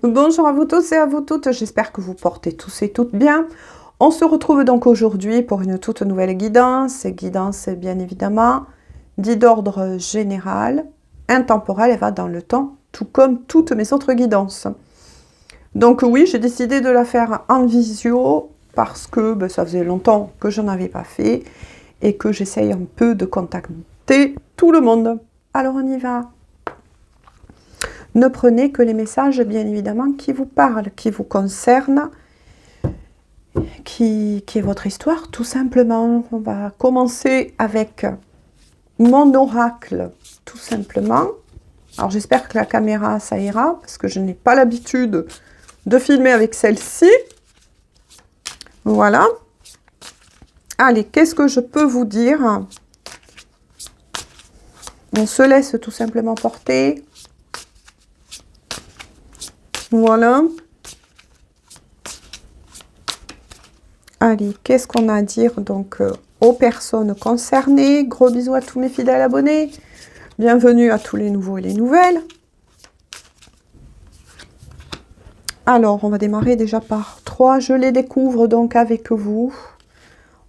Bonjour à vous tous et à vous toutes, j'espère que vous portez tous et toutes bien. On se retrouve donc aujourd'hui pour une toute nouvelle guidance. Guidance bien évidemment, dit d'ordre général, intemporelle, elle va dans le temps, tout comme toutes mes autres guidances. Donc oui, j'ai décidé de la faire en visio parce que ça faisait longtemps que je n'en avais pas fait et que j'essaye un peu de contacter tout le monde. Alors on y va. Ne prenez que les messages, bien évidemment, qui vous parlent, qui vous concernent, qui est votre histoire, tout simplement. On va commencer avec mon oracle, tout simplement. Alors, j'espère que la caméra, ça ira, parce que je n'ai pas l'habitude de filmer avec celle-ci. Voilà. Allez, qu'est-ce que je peux vous dire? On se laisse tout simplement porter. Voilà. Allez, qu'est-ce qu'on a à dire donc aux personnes concernées? Gros bisous à tous mes fidèles abonnés. Bienvenue à tous les nouveaux et les nouvelles. Alors, on va démarrer déjà par 3. Je les découvre donc avec vous.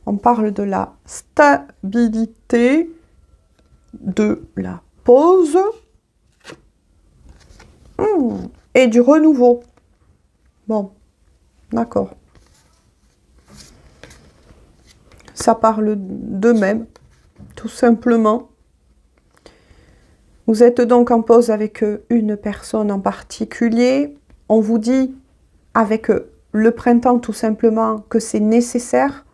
On parle de la stabilité, de la pause et du renouveau. Bon, d'accord. Ça parle d'eux-mêmes, tout simplement. Vous êtes donc en pause avec une personne en particulier. On vous dit avec le printemps tout simplement que c'est nécessaire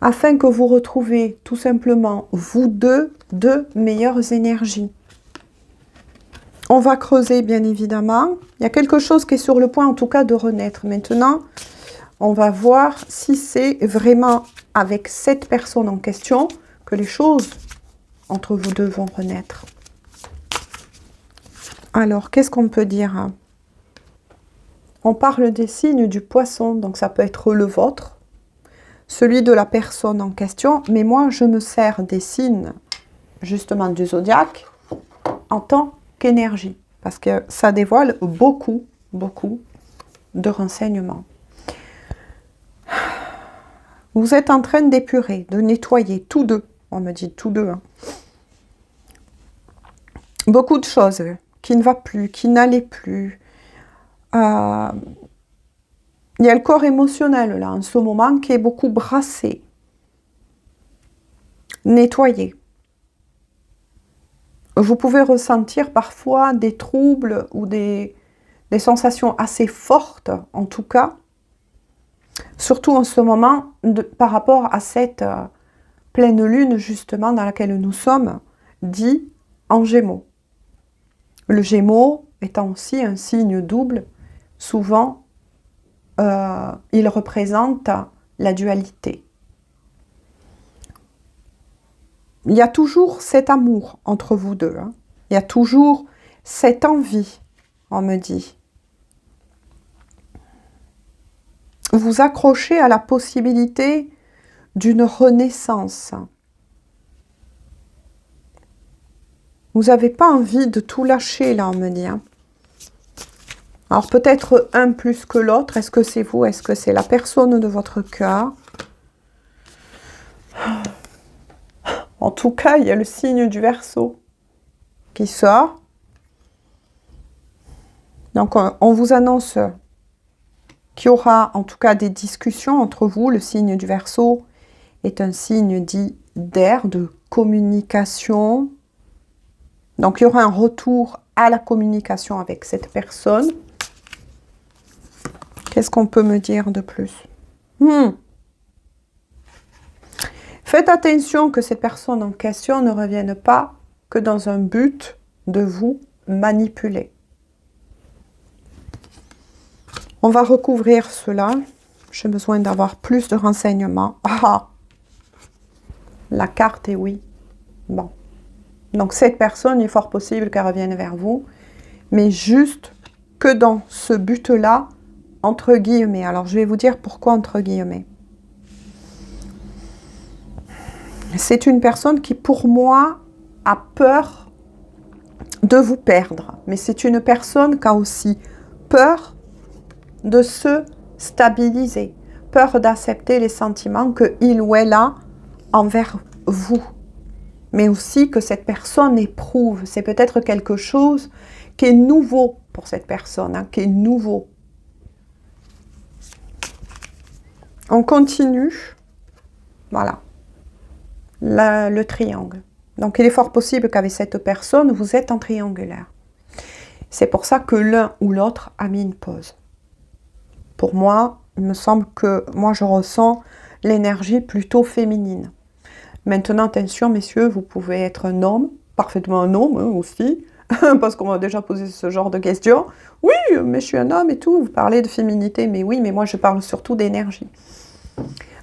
afin que vous retrouvez tout simplement vous deux de meilleures énergies. On va creuser bien évidemment. Il y a quelque chose qui est sur le point en tout cas de renaître. Maintenant, on va voir si c'est vraiment avec cette personne en question que les choses entre vous deux vont renaître. Alors, qu'est-ce qu'on peut dire? On parle des signes du poisson, donc ça peut être le vôtre, celui de la personne en question, mais moi je me sers des signes justement du zodiaque en tant qu'énergie, parce que ça dévoile beaucoup de renseignements. Vous êtes en train d'épurer, de nettoyer, tous deux, on me dit tous deux, hein. Beaucoup de choses qui ne va plus, qui n'allaient plus. Il y a le corps émotionnel là en ce moment qui est beaucoup brassé, nettoyé. Vous pouvez ressentir parfois des troubles ou des sensations assez fortes, en tout cas, surtout en ce moment, par rapport à cette pleine lune, justement, dans laquelle nous sommes, dit en Gémeaux. Le Gémeaux étant aussi un signe double, souvent, il représente la dualité. Il y a toujours cet amour entre vous deux, hein. Il y a toujours cette envie, on me dit. Vous accrochez à la possibilité d'une renaissance. Vous n'avez pas envie de tout lâcher, là, on me dit, hein. Alors, peut-être un plus que l'autre. Est-ce que c'est vous? Est-ce que c'est la personne de votre cœur? En tout cas, il y a le signe du Verseau qui sort. Donc, on vous annonce qu'il y aura en tout cas des discussions entre vous. Le signe du Verseau est un signe dit d'air, de communication. Donc, il y aura un retour à la communication avec cette personne. Qu'est-ce qu'on peut me dire de plus? Faites attention que cette personne en question ne revienne pas que dans un but de vous manipuler. On va recouvrir cela. J'ai besoin d'avoir plus de renseignements. Ah! La carte est oui. Bon. Donc cette personne, il est fort possible qu'elle revienne vers vous, mais juste que dans ce but-là, entre guillemets. Alors je vais vous dire pourquoi entre guillemets. C'est une personne qui, pour moi, a peur de vous perdre. Mais c'est une personne qui a aussi peur de se stabiliser, peur d'accepter les sentiments qu'il ou elle a envers vous. Mais aussi que cette personne éprouve. C'est peut-être quelque chose qui est nouveau pour cette personne, hein, qui est nouveau. On continue. Voilà. Le triangle. Donc, il est fort possible qu'avec cette personne, vous êtes en triangulaire. C'est pour ça que l'un ou l'autre a mis une pause. Pour moi, il me semble que moi, je ressens l'énergie plutôt féminine. Maintenant, attention, messieurs, vous pouvez être un homme, parfaitement un homme hein, aussi, parce qu'on m'a déjà posé ce genre de questions. Oui, mais je suis un homme et tout, vous parlez de féminité, mais oui, mais moi, je parle surtout d'énergie.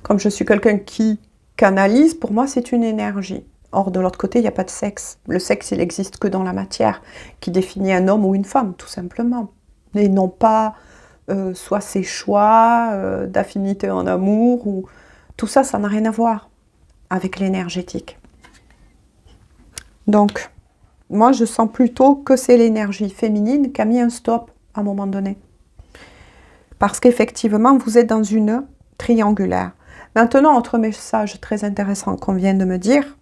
Comme je suis quelqu'un qui canalise, pour moi, c'est une énergie. Or, de l'autre côté, il n'y a pas de sexe. Le sexe, il n'existe que dans la matière, qui définit un homme ou une femme, tout simplement. Et non pas soit ses choix d'affinité en amour, ou tout ça, ça n'a rien à voir avec l'énergétique. Donc, moi, je sens plutôt que c'est l'énergie féminine qui a mis un stop à un moment donné. Parce qu'effectivement, vous êtes dans une triangulaire. Maintenant, autre message très intéressant qu'on vient de me dire,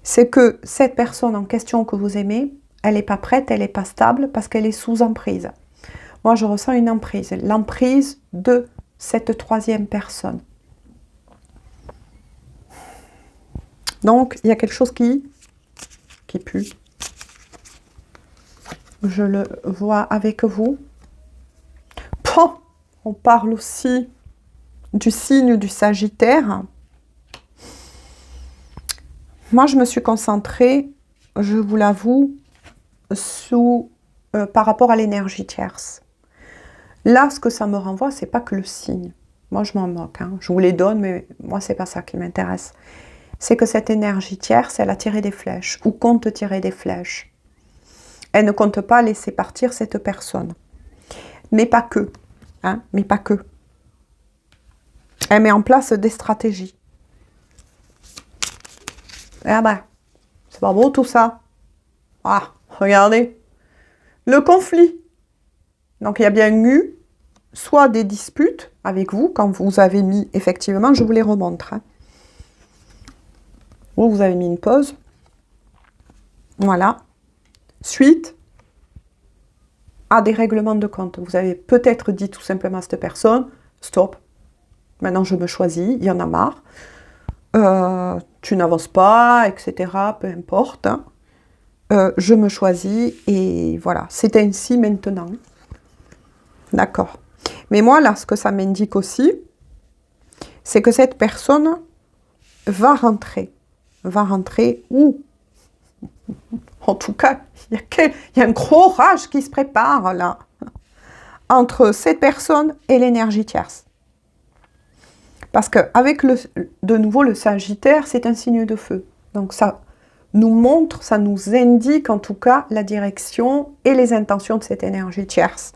c'est que cette personne en question que vous aimez, elle n'est pas prête, elle n'est pas stable parce qu'elle est sous emprise. Moi, je ressens une emprise, l'emprise de cette troisième personne. Donc, il y a quelque chose qui pue. Je le vois avec vous. Bon, on parle aussi du signe du Sagittaire. Moi, je me suis concentrée, je vous l'avoue, par rapport à l'énergie tierce. Là, ce que ça me renvoie, c'est pas que le signe. Moi, je m'en moque. Hein. Je vous les donne, mais moi, c'est pas ça qui m'intéresse. C'est que cette énergie tierce, elle a tiré des flèches, ou compte tirer des flèches. Elle ne compte pas laisser partir cette personne. Mais pas que. Hein, mais pas que. Elle met en place des stratégies. Ah ben, c'est pas beau tout ça. Ah, regardez. Le conflit. Donc, il y a bien eu soit des disputes avec vous, quand vous avez mis, effectivement, je vous les remontre. Hein. Vous avez mis une pause. Voilà. Suite à des règlements de compte. Vous avez peut-être dit tout simplement à cette personne, stop, maintenant je me choisis, il y en a marre. Tu n'avances pas, etc. Peu importe. Hein. Je me choisis et voilà. C'est ainsi maintenant. D'accord. Mais moi, là, ce que ça m'indique aussi, c'est que cette personne va rentrer. Va rentrer où? En tout cas, il y a un gros orage qui se prépare là, entre cette personne et l'énergie tierce. Parce qu'avec de nouveau le Sagittaire, c'est un signe de feu. Donc ça nous montre, ça nous indique en tout cas la direction et les intentions de cette énergie tierce.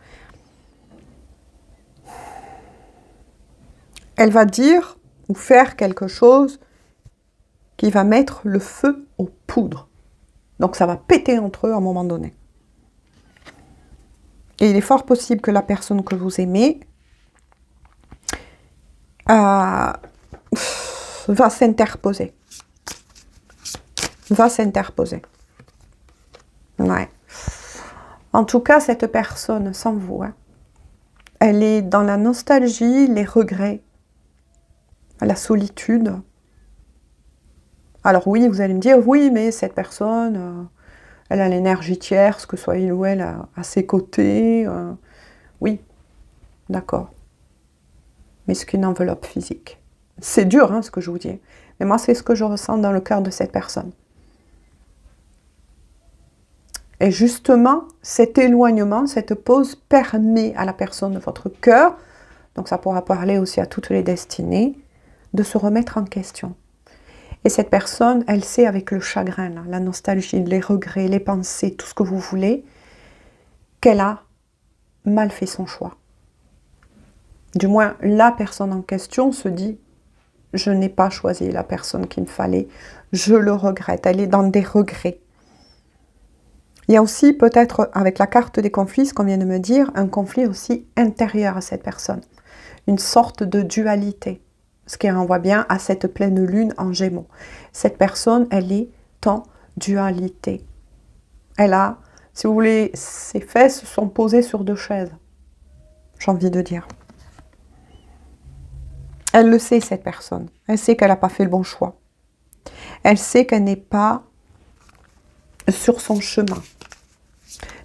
Elle va dire ou faire quelque chose qui va mettre le feu aux poudres. Donc ça va péter entre eux à un moment donné. Et il est fort possible que la personne que vous aimez va s'interposer. Va s'interposer. Ouais. En tout cas, cette personne, sans vous, hein, elle est dans la nostalgie, les regrets, la solitude. Alors oui, vous allez me dire, oui, mais cette personne, elle a l'énergie tierce, que soit il ou elle à ses côtés. Oui, d'accord. Mais c'est qu'une enveloppe physique. C'est dur, hein, ce que je vous dis. Mais moi, c'est ce que je ressens dans le cœur de cette personne. Et justement, cet éloignement, cette pause permet à la personne de votre cœur, donc ça pourra parler aussi à toutes les destinées, de se remettre en question. Et cette personne, elle sait avec le chagrin, là, la nostalgie, les regrets, les pensées, tout ce que vous voulez, qu'elle a mal fait son choix. Du moins, la personne en question se dit « Je n'ai pas choisi la personne qu'il me fallait, je le regrette ». Elle est dans des regrets. Il y a aussi peut-être, avec la carte des conflits, ce qu'on vient de me dire, un conflit aussi intérieur à cette personne. Une sorte de dualité. Ce qui renvoie bien à cette pleine lune en Gémeaux. Cette personne, elle est en dualité. Elle a, si vous voulez, ses fesses sont posées sur deux chaises. J'ai envie de dire. Elle le sait, cette personne. Elle sait qu'elle n'a pas fait le bon choix. Elle sait qu'elle n'est pas sur son chemin.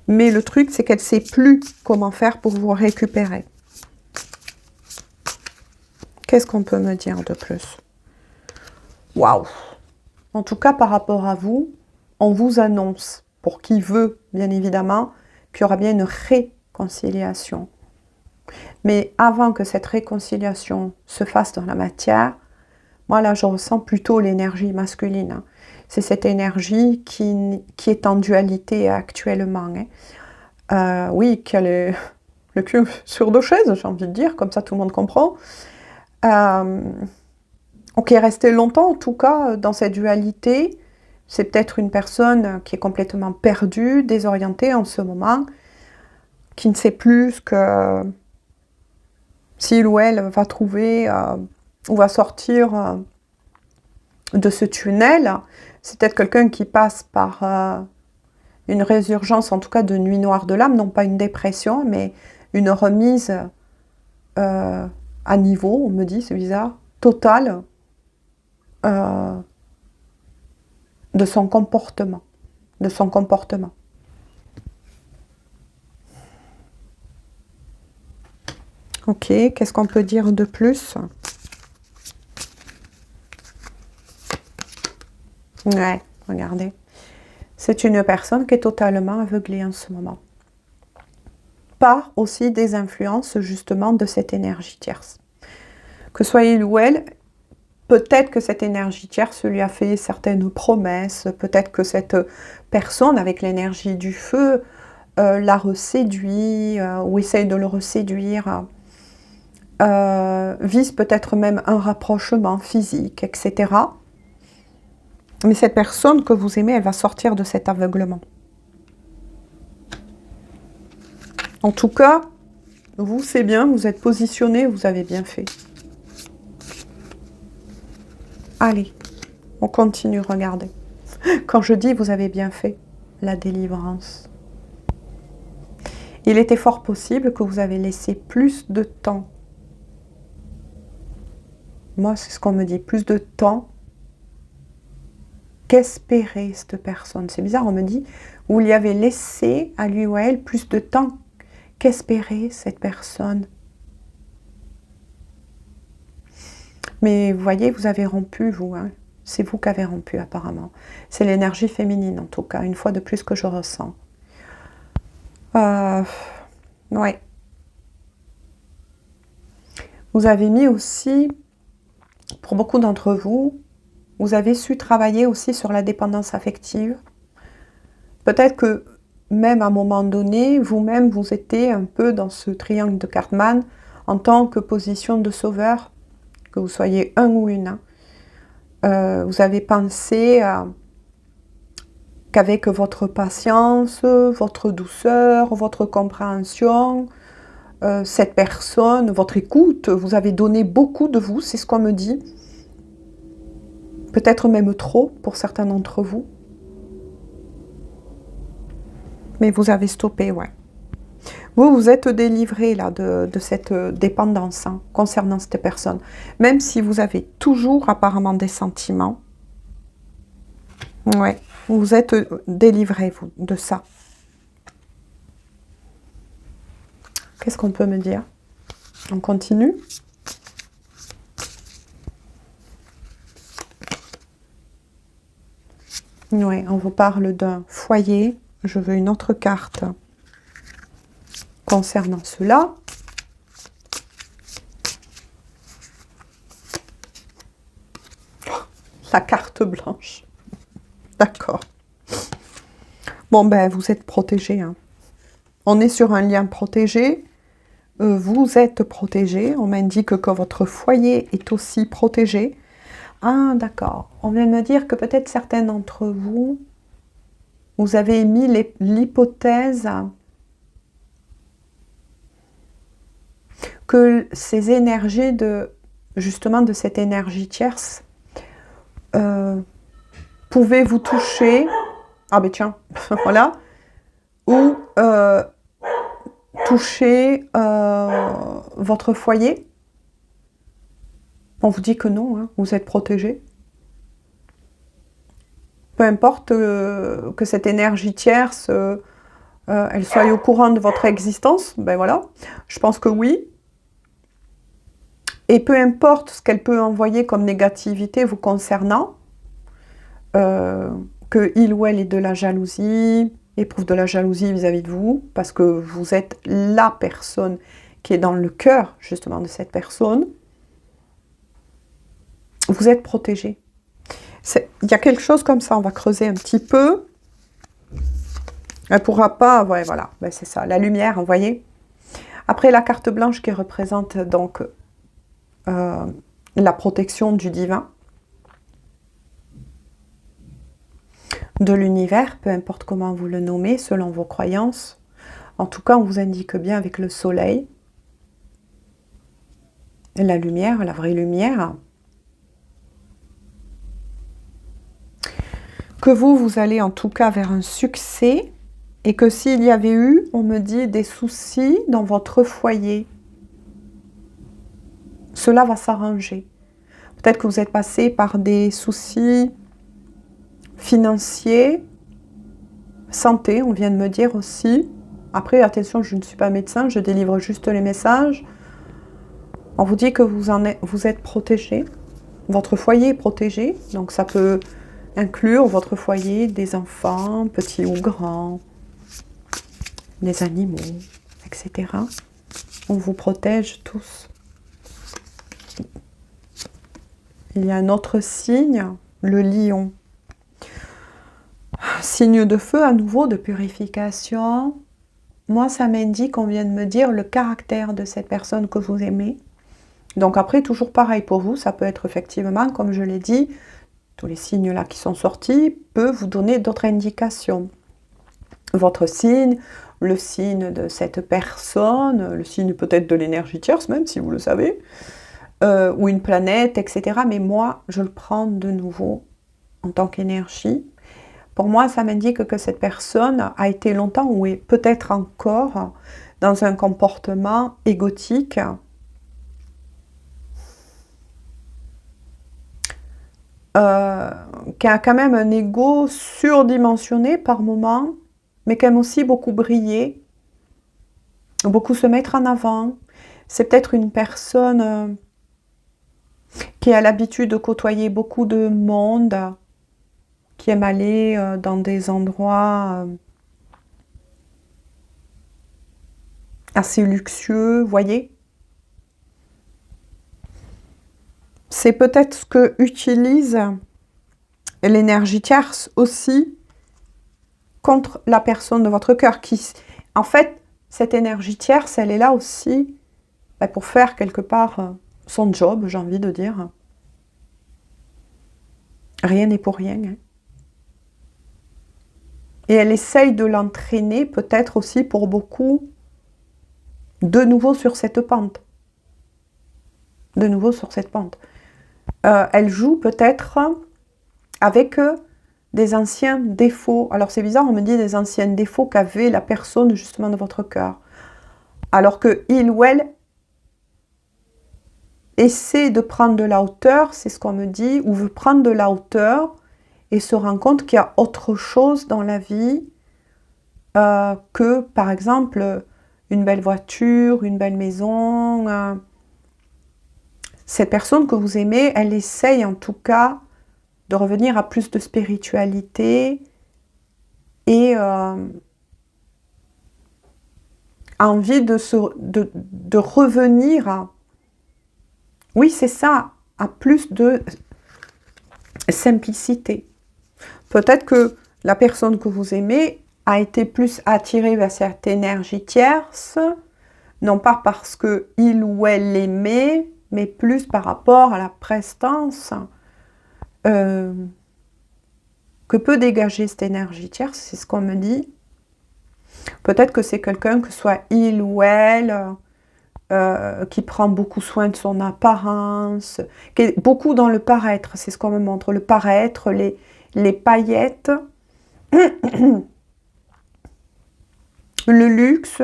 Mais le truc, c'est qu'elle ne sait plus comment faire pour vous récupérer. Qu'est-ce qu'on peut me dire de plus? Waouh! En tout cas, par rapport à vous, on vous annonce, pour qui veut, bien évidemment, qu'il y aura bien une réconciliation. Mais avant que cette réconciliation se fasse dans la matière, moi là, je ressens plutôt l'énergie masculine. C'est cette énergie qui est en dualité actuellement. Oui, qui a le cul sur deux chaises, j'ai envie de dire, comme ça tout le monde comprend. Qui est resté longtemps, en tout cas, dans cette dualité. C'est peut-être une personne qui est complètement perdue, désorientée en ce moment, qui ne sait plus ce que s'il ou elle va trouver ou va sortir de ce tunnel. C'est peut-être quelqu'un qui passe par une résurgence, en tout cas de nuit noire de l'âme, non pas une dépression, mais une remise à niveau, on me dit, c'est bizarre, totale de son comportement. Ok, qu'est-ce qu'on peut dire de plus? Ouais, regardez. C'est une personne qui est totalement aveuglée en ce moment. Par aussi des influences justement de cette énergie tierce. Que soit il ou elle, peut-être que cette énergie tierce lui a fait certaines promesses, peut-être que cette personne avec l'énergie du feu l'a reséduit ou essaye de le reséduire, vise peut-être même un rapprochement physique, etc. Mais cette personne que vous aimez, elle va sortir de cet aveuglement. En tout cas, vous, c'est bien, vous êtes positionné, vous avez bien fait. Allez, on continue, regardez. Quand je dis vous avez bien fait, la délivrance. Il était fort possible que vous avez laissé plus de temps. Moi, c'est ce qu'on me dit, plus de temps qu'espérer cette personne. C'est bizarre, on me dit, vous lui avez laissé à lui ou à elle plus de temps qu'espérer cette personne. Mais vous voyez, vous avez rompu, vous. Hein. C'est vous qui avez rompu, apparemment. C'est l'énergie féminine, en tout cas, une fois de plus que je ressens. Ouais. Vous avez mis aussi, pour beaucoup d'entre vous, vous avez su travailler aussi sur la dépendance affective. Peut-être que même à un moment donné, vous-même, vous étiez un peu dans ce triangle de Cartman en tant que position de sauveur, que vous soyez un ou une. Vous avez pensé qu'avec votre patience, votre douceur, votre compréhension, cette personne, votre écoute, vous avez donné beaucoup de vous, c'est ce qu'on me dit. Peut-être même trop pour certains d'entre vous. Mais vous avez stoppé, ouais. Vous, vous êtes délivré là de cette dépendance concernant cette personne. Même si vous avez toujours apparemment des sentiments. Ouais, vous êtes délivré, vous, de ça. Qu'est-ce qu'on peut me dire? On continue? Oui, on vous parle d'un foyer. Je veux une autre carte concernant cela. La carte blanche. D'accord. Bon, ben, vous êtes protégé. Hein. On est sur un lien protégé. Vous êtes protégé. On m'indique que votre foyer est aussi protégé. Ah, d'accord. On vient de me dire que peut-être certains d'entre vous vous avez émis l'hypothèse que ces énergies justement de cette énergie tierce pouvaient vous toucher, ah ben tiens, voilà, ou toucher votre foyer. On vous dit que non, hein, vous êtes protégé. Peu importe que cette énergie tierce, elle soit au courant de votre existence, ben voilà, je pense que oui. Et peu importe ce qu'elle peut envoyer comme négativité vous concernant, que il ou elle ait de la jalousie, éprouve de la jalousie vis-à-vis de vous, parce que vous êtes la personne qui est dans le cœur, justement, de cette personne, vous êtes protégé. Il y a quelque chose comme ça, on va creuser un petit peu. Elle ne pourra pas, ouais, voilà, ben c'est ça, la lumière, vous voyez. Après, la carte blanche qui représente donc la protection du divin, de l'univers, peu importe comment vous le nommez, selon vos croyances. En tout cas, on vous indique bien avec le soleil, la lumière, la vraie lumière, que vous allez en tout cas vers un succès, et que s'il y avait eu, on me dit, des soucis dans votre foyer, cela va s'arranger. Peut-être que vous êtes passé par des soucis financiers, santé, on vient de me dire aussi. Après, attention, je ne suis pas médecin, je délivre juste les messages. On vous dit que vous êtes protégé, votre foyer est protégé, donc ça peut inclure votre foyer, des enfants, petits ou grands, des animaux, etc. On vous protège tous. Il y a un autre signe, le lion. Signe de feu à nouveau, de purification. Moi, ça m'indique, on vient de me dire, le caractère de cette personne que vous aimez. Donc après, toujours pareil pour vous, ça peut être effectivement, comme je l'ai dit, tous les signes là qui sont sortis peuvent vous donner d'autres indications. Votre signe, le signe de cette personne, le signe peut-être de l'énergie tierce même, si vous le savez, ou une planète, etc. Mais moi, je le prends de nouveau en tant qu'énergie. Pour moi, ça m'indique que cette personne a été longtemps, ou est peut-être encore, dans un comportement égotique, qui a quand même un ego surdimensionné par moment, mais qui aime aussi beaucoup briller, beaucoup se mettre en avant. C'est peut-être une personne qui a l'habitude de côtoyer beaucoup de monde, qui aime aller dans des endroits assez luxueux, voyez. C'est peut-être ce que utilise l'énergie tierce aussi contre la personne de votre cœur. En fait, cette énergie tierce, elle est là aussi pour faire quelque part son job, j'ai envie de dire. Rien n'est pour rien. Hein. Et elle essaye de l'entraîner peut-être aussi pour beaucoup de nouveau sur cette pente. De nouveau sur cette pente. Elle joue peut-être avec des anciens défauts. Alors c'est bizarre, on me dit des anciens défauts qu'avait la personne justement de votre cœur. Alors que il ou elle essaie de prendre de la hauteur, c'est ce qu'on me dit, ou veut prendre de la hauteur et se rend compte qu'il y a autre chose dans la vie que, par exemple, une belle voiture, une belle maison. Cette personne que vous aimez, elle essaye en tout cas de revenir à plus de spiritualité et a envie de revenir à, oui c'est ça, à plus de simplicité. Peut-être que la personne que vous aimez a été plus attirée vers cette énergie tierce, non pas parce que il ou elle l'aimait, mais plus par rapport à la prestance que peut dégager cette énergie tierce, c'est ce qu'on me dit. Peut-être que c'est quelqu'un, que ce soit il ou elle, qui prend beaucoup soin de son apparence, qui est beaucoup dans le paraître, c'est ce qu'on me montre, le paraître, les paillettes, le luxe,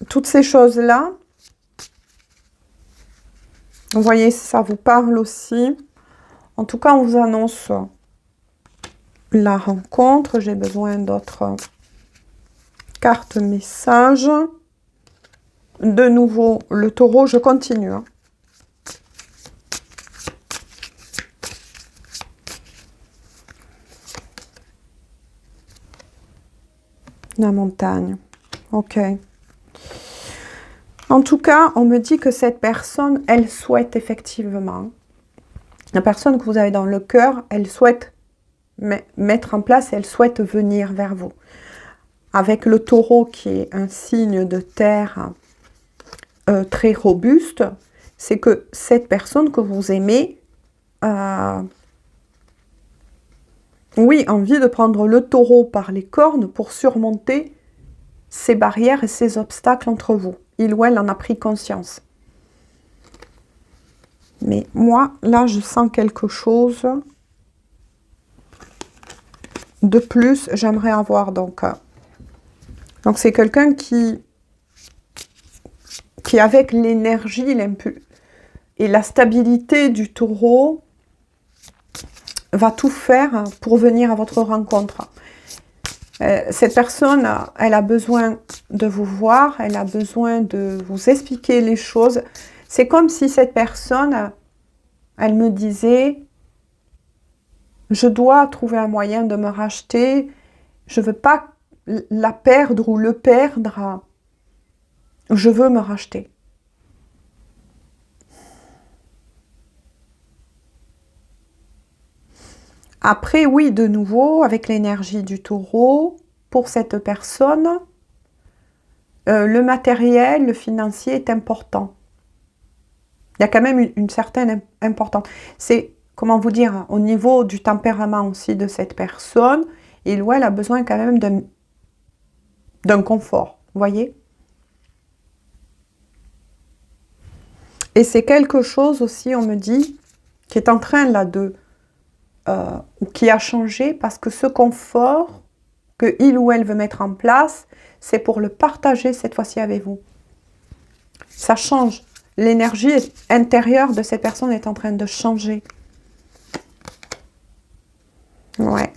toutes ces choses-là. Vous voyez, si ça vous parle aussi. En tout cas, on vous annonce la rencontre. J'ai besoin d'autres cartes messages. De nouveau, le taureau, je continue. Hein. La montagne. Ok. En tout cas, on me dit que cette personne, elle souhaite effectivement, la personne que vous avez dans le cœur, elle souhaite mettre en place, elle souhaite venir vers vous. Avec le taureau qui est un signe de terre très robuste, c'est que cette personne que vous aimez a, oui, envie de prendre le taureau par les cornes pour surmonter ces barrières et ces obstacles entre vous. Il ou elle en a pris conscience. Mais moi, là, je sens quelque chose de plus. J'aimerais avoir donc c'est quelqu'un qui avec l'énergie et la stabilité du taureau, va tout faire pour venir à votre rencontre. Cette personne, elle a besoin de vous voir, elle a besoin de vous expliquer les choses. C'est comme si cette personne, elle me disait, je dois trouver un moyen de me racheter, je ne veux pas la perdre ou le perdre, je veux me racheter. Après, oui, de nouveau, avec l'énergie du taureau, pour cette personne, le matériel, le financier est important. Il y a quand même une certaine importance. C'est, comment vous dire, au niveau du tempérament aussi de cette personne, il ou elle a besoin quand même d'un confort, vous voyez? Et c'est quelque chose aussi, on me dit, qui est en train là qui a changé, parce que ce confort que il ou elle veut mettre en place, c'est pour le partager cette fois-ci avec vous. Ça change. L'énergie intérieure de cette personne est en train de changer. Ouais.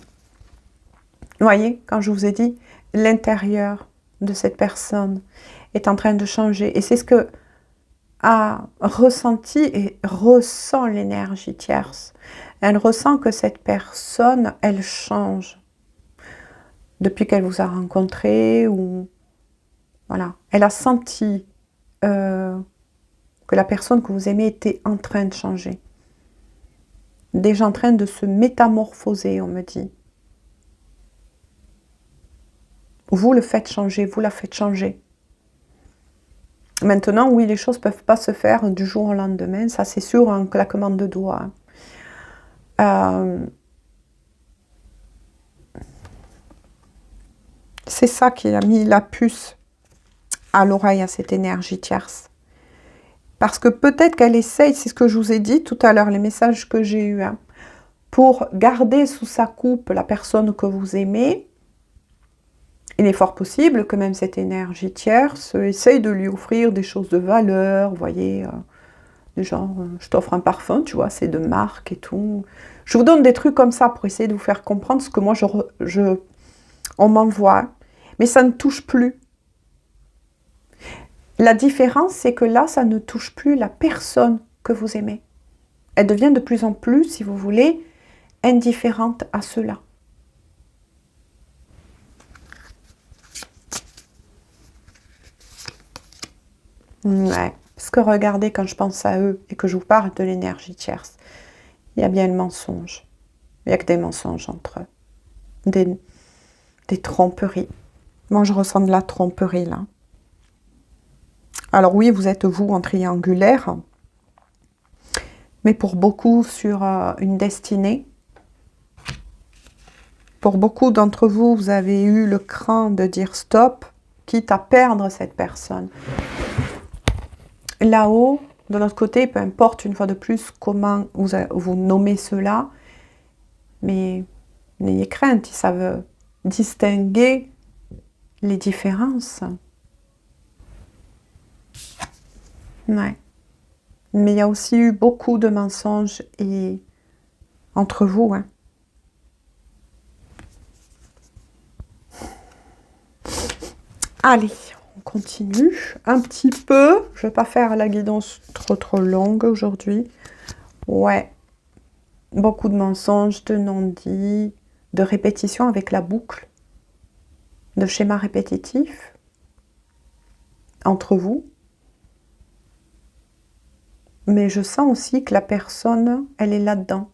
Vous voyez, quand je vous ai dit, l'intérieur de cette personne est en train de changer. Et c'est ce que a ressenti et ressent l'énergie tierce. Elle ressent que cette personne, elle change. Depuis qu'elle vous a rencontré, ou voilà, elle a senti que la personne que vous aimez était en train de changer. Déjà en train de se métamorphoser, on me dit. Vous le faites changer, vous la faites changer. Maintenant, oui, les choses ne peuvent pas se faire du jour au lendemain, ça c'est sûr, un claquement de doigts. C'est ça qui a mis la puce à l'oreille à cette énergie tierce. Parce que peut-être qu'elle essaye, c'est ce que je vous ai dit tout à l'heure, les messages que j'ai eus, hein, pour garder sous sa coupe la personne que vous aimez. Il est fort possible que même cette énergie tierce essaye de lui offrir des choses de valeur, vous voyez, genre, je t'offre un parfum, tu vois, c'est de marque et tout. Je vous donne des trucs comme ça pour essayer de vous faire comprendre ce que moi, on m'envoie. Mais ça ne touche plus. La différence, c'est que là, ça ne touche plus la personne que vous aimez. Elle devient de plus en plus, si vous voulez, indifférente à cela. Ouais, parce que regardez, quand je pense à eux et que je vous parle de l'énergie tierce, il y a bien le mensonge. Il n'y a que des mensonges entre eux. Des tromperies. Moi, je ressens de la tromperie, là. Alors oui, vous êtes, vous, en triangulaire, mais pour beaucoup sur une destinée. Pour beaucoup d'entre vous, vous avez eu le cran de dire stop, quitte à perdre cette personne. Là-haut, de l'autre côté, peu importe une fois de plus comment vous nommez cela, mais n'ayez crainte, ils savent distinguer les différences. Ouais. Mais il y a aussi eu beaucoup de mensonges entre vous. Hein. Allez, on continue un petit peu. Je ne vais pas faire la guidance trop longue aujourd'hui. Ouais. Beaucoup de mensonges, de non-dits, de répétition avec la boucle, de schémas répétitifs entre vous. Mais je sens aussi que la personne, elle est là-dedans.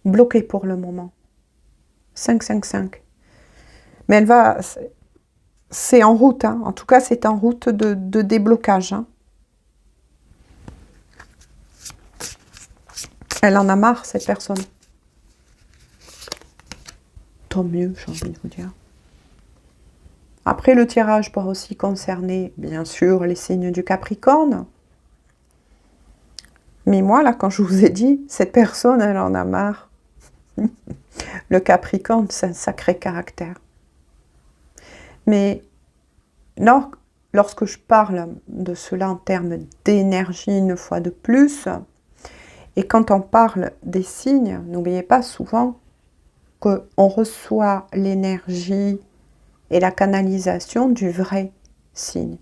Bloquée pour le moment. 5, 5, 5. Mais elle va... C'est en route, hein. En tout cas, c'est en route de déblocage. Hein. Elle en a marre, cette personne. Tant mieux, j'ai envie de vous dire. Après, le tirage pourra aussi concerner, bien sûr, les signes du Capricorne. Mais moi, là, quand je vous ai dit, cette personne, elle en a marre. Le Capricorne, c'est un sacré caractère. Mais lorsque je parle de cela en termes d'énergie, une fois de plus, et quand on parle des signes, n'oubliez pas souvent qu'on reçoit l'énergie et la canalisation du vrai signe.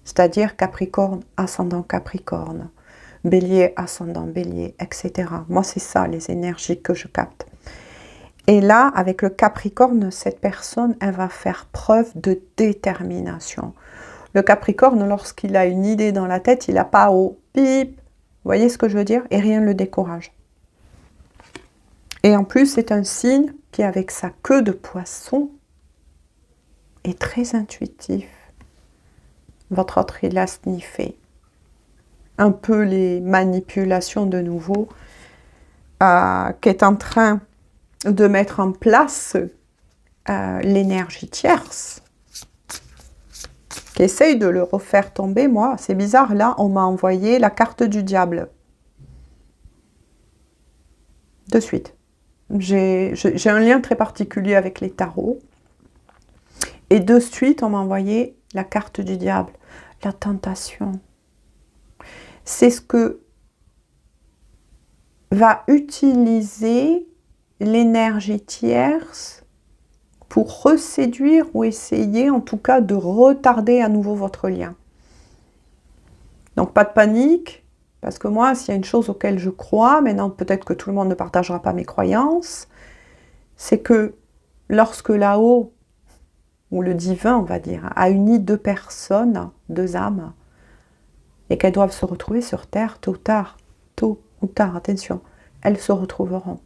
C'est-à-dire Capricorne, ascendant Capricorne, Bélier, ascendant Bélier, etc. Moi, c'est ça, les énergies que je capte. Et là, avec le Capricorne, cette personne, elle va faire preuve de détermination. Le Capricorne, lorsqu'il a une idée dans la tête, il n'a pas au pip. Vous voyez ce que je veux dire? Et rien ne le décourage. Et en plus, c'est un signe qui, avec sa queue de poisson, est très intuitif. Votre autre, il a sniffé un peu les manipulations de nouveau, qui est en train de mettre en place l'énergie tierce, qui essaye de le refaire tomber. Moi, c'est bizarre, là, on m'a envoyé la carte du diable. De suite. J'ai un lien très particulier avec les tarots. Et de suite, on m'a envoyé la carte du diable, la tentation. C'est ce que va utiliser l'énergie tierce pour reséduire ou essayer en tout cas de retarder à nouveau votre lien. Donc pas de panique, parce que moi, s'il y a une chose auquel je crois, maintenant peut-être que tout le monde ne partagera pas mes croyances, c'est que lorsque là-haut, ou le divin, on va dire, a uni deux personnes, deux âmes, et qu'elles doivent se retrouver sur Terre tôt ou tard, attention, elles se retrouveront.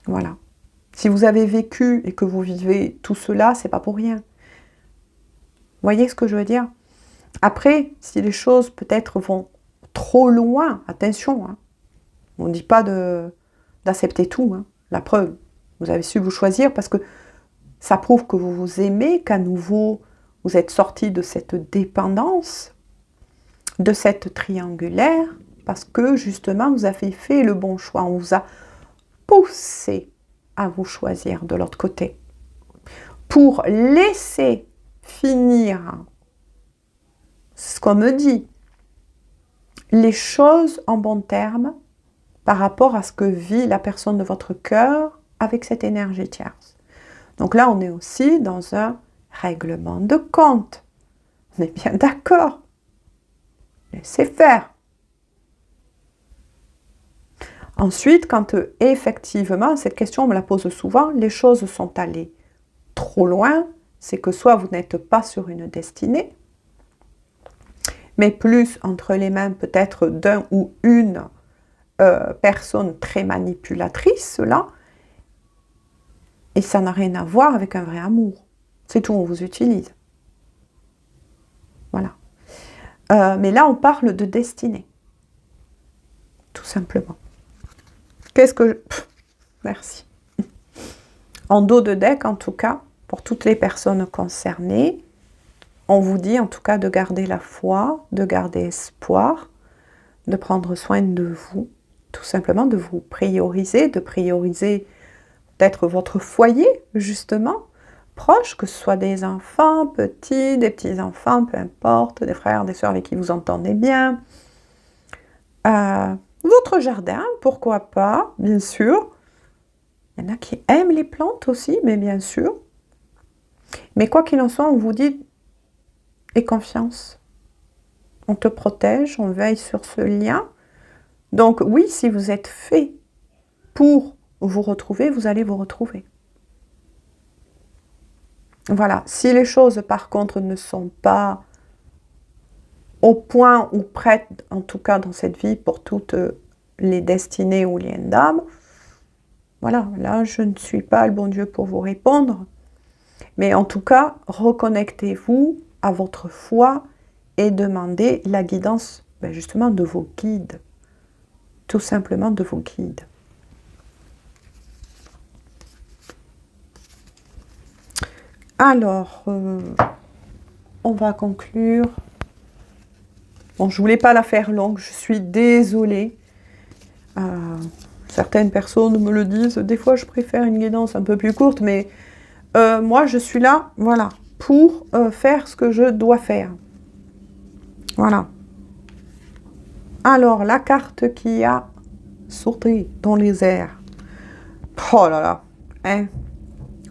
Voilà. Si vous avez vécu et que vous vivez tout cela, c'est pas pour rien. Vous voyez ce que je veux dire? Après, si les choses peut-être vont trop loin, attention, hein, on ne dit pas d'accepter tout. Hein. La preuve, vous avez su vous choisir parce que ça prouve que vous vous aimez, qu'à nouveau, vous êtes sorti de cette dépendance, de cette triangulaire, parce que justement, vous avez fait le bon choix. On vous a poussé à vous choisir de l'autre côté pour laisser finir, c'est ce qu'on me dit, les choses en bons termes par rapport à ce que vit la personne de votre cœur avec cette énergie tierce. Donc là, on est aussi dans un règlement de compte. On est bien d'accord. Laissez faire. Ensuite, quand effectivement, cette question, on me la pose souvent, les choses sont allées trop loin, c'est que soit vous n'êtes pas sur une destinée, mais plus entre les mains peut-être d'un ou une personne très manipulatrice, là, et ça n'a rien à voir avec un vrai amour. C'est tout, on vous utilise. Voilà. Mais là, on parle de destinée. Tout simplement. Qu'est-ce que... Merci. En dos de deck, en tout cas, pour toutes les personnes concernées, on vous dit en tout cas de garder la foi, de garder espoir, de prendre soin de vous, tout simplement de vous prioriser, de prioriser peut-être votre foyer, justement, proche, que ce soit des enfants, petits, des petits-enfants, peu importe, des frères, des sœurs avec qui vous entendez bien. Votre jardin, pourquoi pas, bien sûr. Il y en a qui aiment les plantes aussi, mais bien sûr. Mais quoi qu'il en soit, on vous dit, aie confiance. On te protège, on veille sur ce lien. Donc oui, si vous êtes fait pour vous retrouver, vous allez vous retrouver. Voilà. Si les choses, par contre, ne sont pas au point ou prêtes, en tout cas dans cette vie, pour toutes les destinées ou liens d'âme, voilà, là, je ne suis pas le bon Dieu pour vous répondre. Mais en tout cas, reconnectez-vous à votre foi et demandez la guidance, justement, de vos guides. Tout simplement de vos guides. Alors, on va conclure. Bon, je ne voulais pas la faire longue, je suis désolée. Certaines personnes me le disent, des fois je préfère une guidance un peu plus courte, mais moi je suis là, voilà, pour faire ce que je dois faire. Voilà. Alors, la carte qui a sauté dans les airs. Oh là là, hein.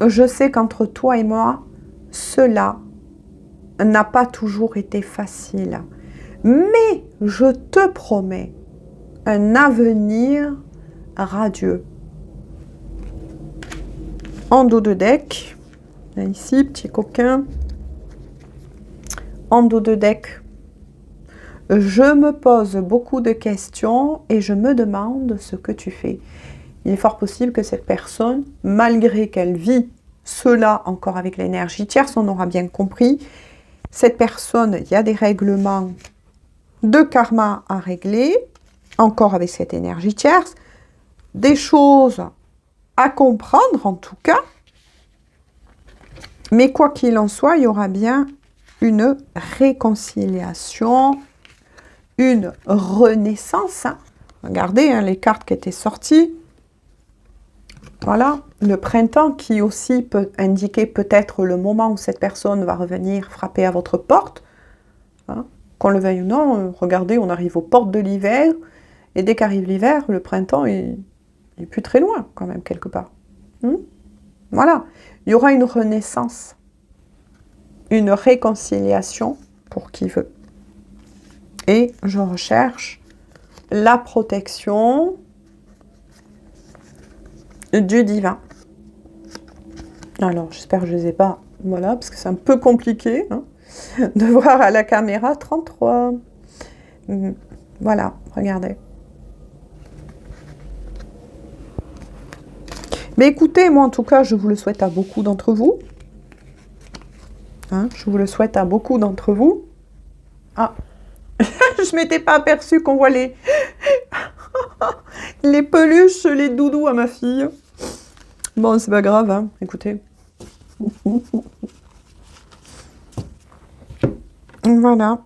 Je sais qu'entre toi et moi, cela n'a pas toujours été facile. Mais je te promets un avenir radieux. En dos de deck, ici, petit coquin. En dos de deck, je me pose beaucoup de questions et je me demande ce que tu fais. Il est fort possible que cette personne, malgré qu'elle vit cela encore avec l'énergie tierce, on aura bien compris, cette personne, il y a des règlements de karma à régler, encore avec cette énergie tierce, des choses à comprendre en tout cas, mais quoi qu'il en soit, il y aura bien une réconciliation, une renaissance. Hein. Regardez hein, les cartes qui étaient sorties. Voilà, le printemps qui aussi peut indiquer peut-être le moment où cette personne va revenir frapper à votre porte. Hein. Qu'on le veuille ou non, regardez, on arrive aux portes de l'hiver, et dès qu'arrive l'hiver, le printemps est plus très loin, quand même, quelque part. Voilà, il y aura une renaissance, une réconciliation, pour qui veut. Et je recherche la protection du divin. Alors, j'espère que je ne les ai pas, voilà, parce que c'est un peu compliqué, hein, de voir à la caméra 33. Voilà, regardez. Mais écoutez, moi en tout cas, je vous le souhaite à beaucoup d'entre vous. Hein, je vous le souhaite à beaucoup d'entre vous. Ah, je ne m'étais pas aperçue qu'on voit les peluches, les doudous à ma fille. Bon, c'est pas grave, hein, écoutez. Voilà.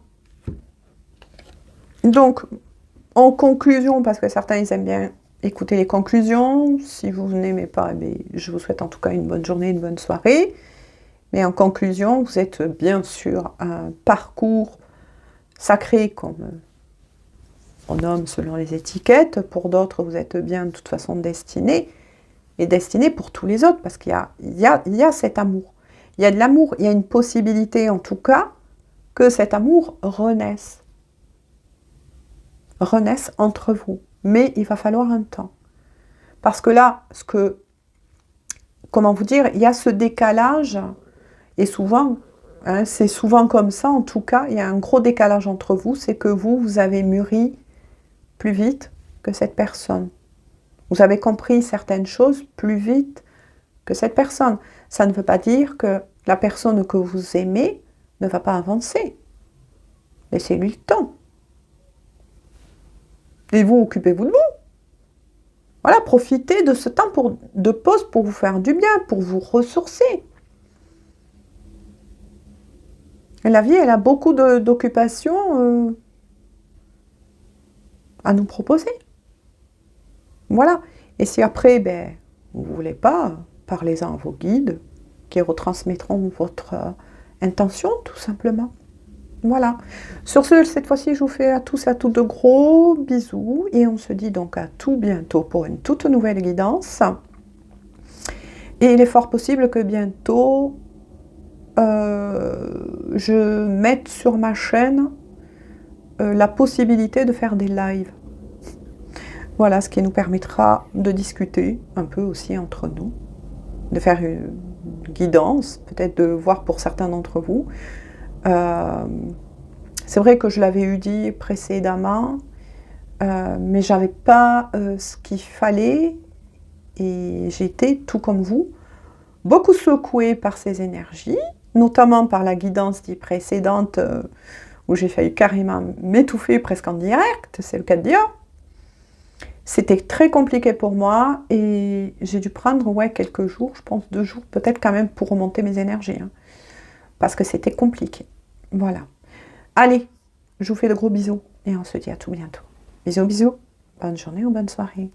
Donc, en conclusion, parce que certains, ils aiment bien écouter les conclusions. Si vous n'aimez pas, eh je vous souhaite en tout cas une bonne journée, une bonne soirée. Mais en conclusion, vous êtes bien sûr un parcours sacré, comme on nomme selon les étiquettes. Pour d'autres, vous êtes bien de toute façon destiné. Et destiné pour tous les autres, parce qu'il y a cet amour. Il y a de l'amour, il y a une possibilité en tout cas que cet amour renaisse. Renaisse entre vous. Mais il va falloir un temps. Parce que là, comment vous dire, il y a ce décalage, et souvent, hein, c'est souvent comme ça, en tout cas, il y a un gros décalage entre vous, c'est que vous avez mûri plus vite que cette personne. Vous avez compris certaines choses plus vite que cette personne. Ça ne veut pas dire que la personne que vous aimez ne va pas avancer. Laissez-lui le temps. Et vous, occupez-vous de vous. Voilà, profitez de ce temps de pause pour vous faire du bien, pour vous ressourcer. Et la vie, elle a beaucoup d'occupations à nous proposer. Voilà. Et si après, ben, vous ne voulez pas, parlez-en à vos guides qui retransmettront votre intention, tout simplement. Voilà. Sur ce, cette fois-ci, je vous fais à tous et à toutes de gros bisous. Et on se dit donc à tout bientôt pour une toute nouvelle guidance. Et il est fort possible que bientôt, je mette sur ma chaîne la possibilité de faire des lives. Voilà, ce qui nous permettra de discuter un peu aussi entre nous, de faire une guidance, peut-être de voir pour certains d'entre vous. C'est vrai que je l'avais eu dit précédemment, mais j'avais pas ce qu'il fallait et j'étais, tout comme vous, beaucoup secouée par ces énergies, notamment par la guidance dite précédente où j'ai failli carrément m'étouffer presque en direct, c'est le cas de dire. C'était très compliqué pour moi et j'ai dû prendre quelques jours, je pense 2 jours peut-être quand même pour remonter mes énergies, hein, parce que c'était compliqué. Voilà. Allez, je vous fais de gros bisous et on se dit à tout bientôt. Bisous, bisous. Bonne journée ou bonne soirée.